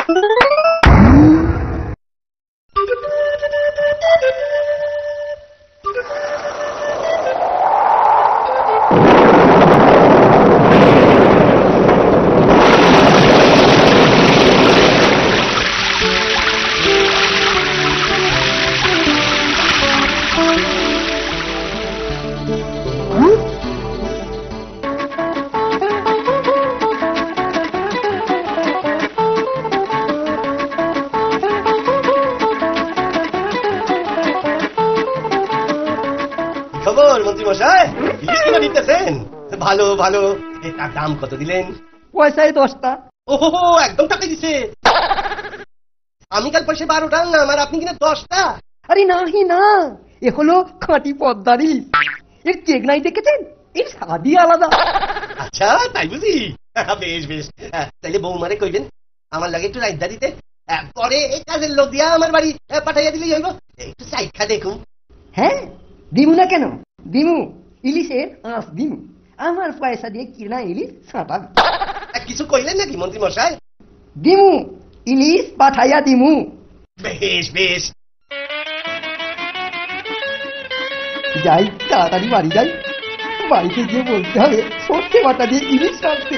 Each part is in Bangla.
খবর মন্ত্রী মশাই, ইলিশ কিনে নিতেছেন? ভালো ভালো। তার দাম কত দিলেন? পয়সায় 10টা। ওহো, একদম টাকা দিছে। আমি কাল পয়সা 12টা আনলাম আর আপনি কিনে 10টা। আরে নাহি না, এ হলো খাঁটি পদ্মার ইলিশ। এর চেক নাই দেখেছেন? এর স্বাদই আলাদা। আচ্ছা তাই বুঝি? বেশ বেশ, তাইলে বৌমারে কইবেন আমার লাগে একটু রাইদা দিতে। পরে এই কাজের লোক দিয়া আমার বাড়ি পাঠাইয়া দিলেই হইব। একটু চাইখা দেখুন। হ্যাঁ, দিমু না কেন? দিমু, ইলিশের আঁশ দিমু। আমার পয়সা দিয়ে কিনা ইলিশ ছাঁটাবি। কিছু কইলেন নাকি মন্ত্রী মশাই? দিমু, ইলিশ পাঠাইয়া দিমু। বেশ বেশ। যাই, তাড়াতাড়ি বাড়ি যাই। বাড়িতে গিয়ে বলতে হবে সর্ষে বাটা দিয়ে ইলিশ রাখতে।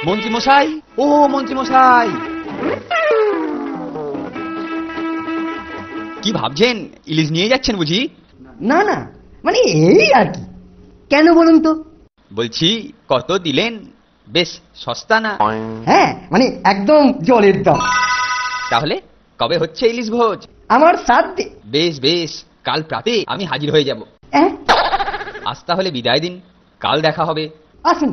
মন্ত্রী মশাই, ও মন্ত্রী মশাই, কি ভাবছেন? ইলিশ নিয়ে যাচ্ছেন বুঝি? না না, মানে এই আর কি। কেন বলুন তো? বলছি কত দিলেন? বেশ সস্তা না? হ্যাঁ, মানে একদম জলের দাম। তাহলে কবে হচ্ছে ইলিশ ভোজ? আমার সাথে। বেশ বেশ, কাল প্রাতে আমি হাজির হয়ে যাব। আজ তাহলে বিদায় দিন, কাল দেখা হবে। আসুন।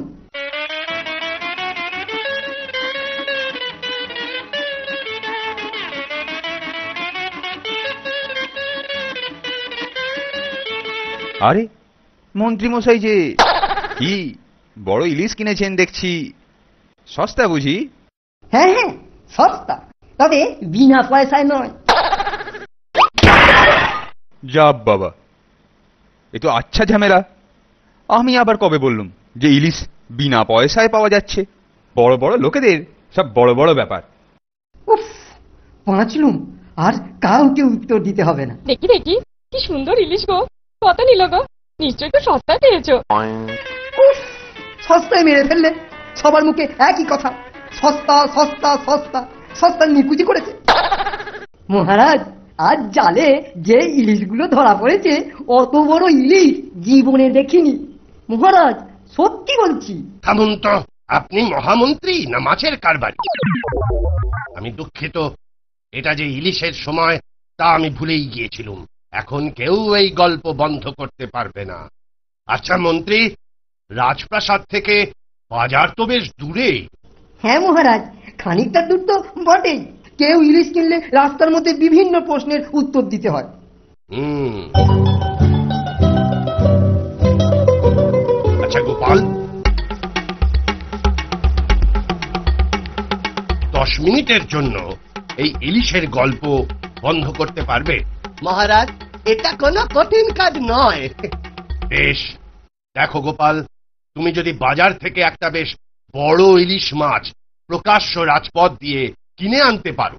আরে মন্ত্রী মশাই যে, কি বড় ইলিশ কিনেছেন দেখছি। সস্তা বুঝি? হ্যাঁ হ্যাঁ, সস্তা, তবে বিনা পয়সায় নয়। যাব বাবা, এ তো আচ্ছা ঝামেলা। আমি আবার কবে বললুম যে ইলিশ বিনা পয়সায় পাওয়া যাচ্ছে? বড় বড় লোকেদের সব বড় বড় ব্যাপার। উফ, পাঁচলুম, আর কাউকে উত্তর দিতে হবে না। দেখি দেখি, কি সুন্দর ইলিশ গো। কত নিল গো? নিশ্চয়ই তো সস্তায় পেয়েছো। উফ, সস্তায় মেরে ফেললে। সবার মুখে একই কথা, সস্তা সস্তা সস্তা। সস্তা নিকুচি করেছে। মহারাজ, আজ জালে যে ইলিশগুলো ধরা পড়েছে, অত বড় ইলিশ জীবনে দেখিনি। মহারাজ, সত্যি বলছি। থামুন তো, আপনি মহামন্ত্রী না মাছের কারবারি? আমি দুঃখিত, এটা যে ইলিশের সময় তা আমি ভুলেই গিয়েছিলাম। এখন কেউ এই গল্প বন্ধ করতে পারবে না। আচ্ছা মন্ত্রী, রাজপ্রাসাদ থেকে বাজার তো বেশ দূরে। হ্যাঁ মহারাজ, খানিকটা দূর তো বটেই। কেউ ইলিশ কিনলে রাস্তার মধ্যে বিভিন্ন প্রশ্নের উত্তর দিতে হয়। আচ্ছা গোপাল, 10 মিনিটের জন্য এই ইলিশের গল্প বন্ধ করতে পারবে? মহারাজ, এটা কোনো কঠিন কাজ নয়। বেশ, দেখো গোপাল, তুমি যদি বাজার থেকে একটা বেশ বড় ইলিশ মাছ প্রকাশ্য রাজপথ দিয়ে কিনে আনতে পারো,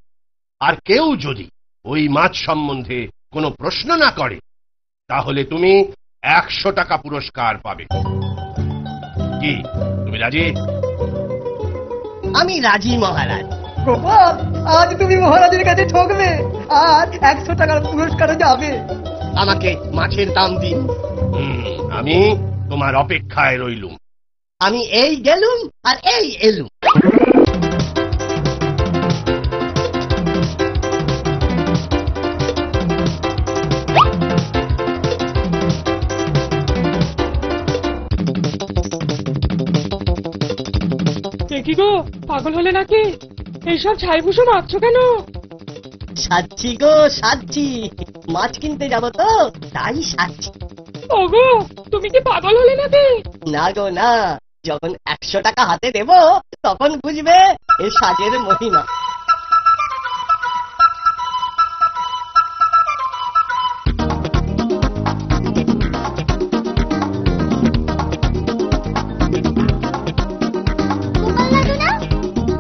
আর কেউ যদি ওই মাছ সম্বন্ধে কোনো প্রশ্ন না করে, তাহলে তুমি 100 টাকা পুরস্কার পাবে। কি তুমি রাজি? আমি রাজি মহারাজ। গোপাল, আজ তুমি মহারাজের কাছে ঠকবে, আর 100 টাকার পুরস্কারও যাবে। আমাকে মাছের দাম দিন। আমি তোমার অপেক্ষায় রইলুম। আমি এই গেলুম আর এই এলুম। দেখি গো, পাগল হলে নাকি? এইসব ছাইভুষো মাখছো কেন? সাচ্ছি গো, সাচ্ছি। মাছ কিনতে যাব তো, তাই সাচ্ছি। ওগো, তুমি কি পাগল হলে নাকি? না গো না, যখন 100 টাকা হাতে দেব তখন বুঝবে এ সাজের মহিমা।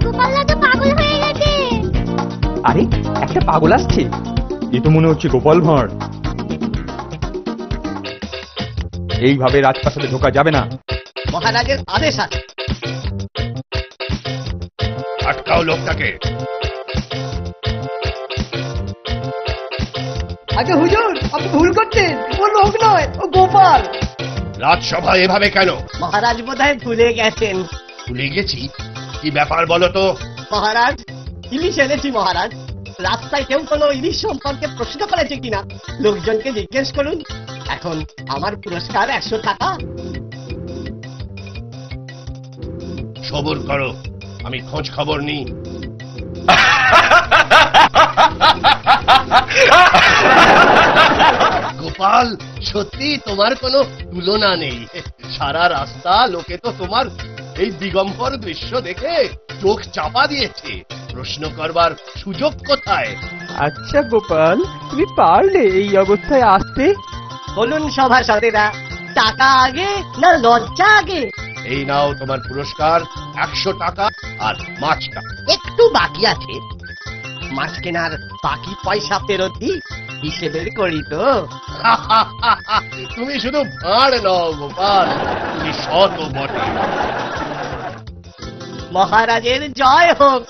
গোপাল আরে একটা পাগল আসছে। এ তো মনে হচ্ছে গোপাল ভাঁড়। এইভাবে রাজপ্রাসাদে ঢোকা যাবে না। মহারাজের আদেশ আছে। আটকাও লোকটাকে। আগে হুজুর, আপনি ভুল করছেন, ও লোক নয়, ও গোপাল। রাজসভা এভাবে কেন? মহারাজ বোধহয় ভুলে গেছেন। ভুলে গেছি? কি ব্যাপার বলো তো? মহারাজ, ইলিশ এনেছি মহারাজ। রাস্তায় কেউ কোনো ইলিশ সম্পর্কে প্রশ্ন করেছে কিনা লোকজনকে জিজ্ঞেস করুন। এখন আমার পুরস্কার 100 টাকা। সবর করো, আমি খোঁজ খবর নিই। গোপাল, সত্যি তোমার কোনো তুলনা নেই। সারা রাস্তা লোকে তো তোমার এই দিগম্বর দৃশ্য দেখে চোখ চাপা দিয়েছে। প্রশ্ন করবার সুযোগ কোথায়? আচ্ছা গোপাল, তুমি পারলে এই অবস্থায় আসতে? বলুন সভাসদেরা, টাকা আগে না লজ্জা আগে? এই নাও তোমার পুরস্কার, 100 টাকা আর মাছটা। একটু বাকি আছে, মাছ কেনার বাকি পয়সা ফেরত দিই, হিসেবের করি তো। তুমি শুধু ভাঁড় নও গোপাল, তুমি সৎ বটে। মহারাজের জয় হোক।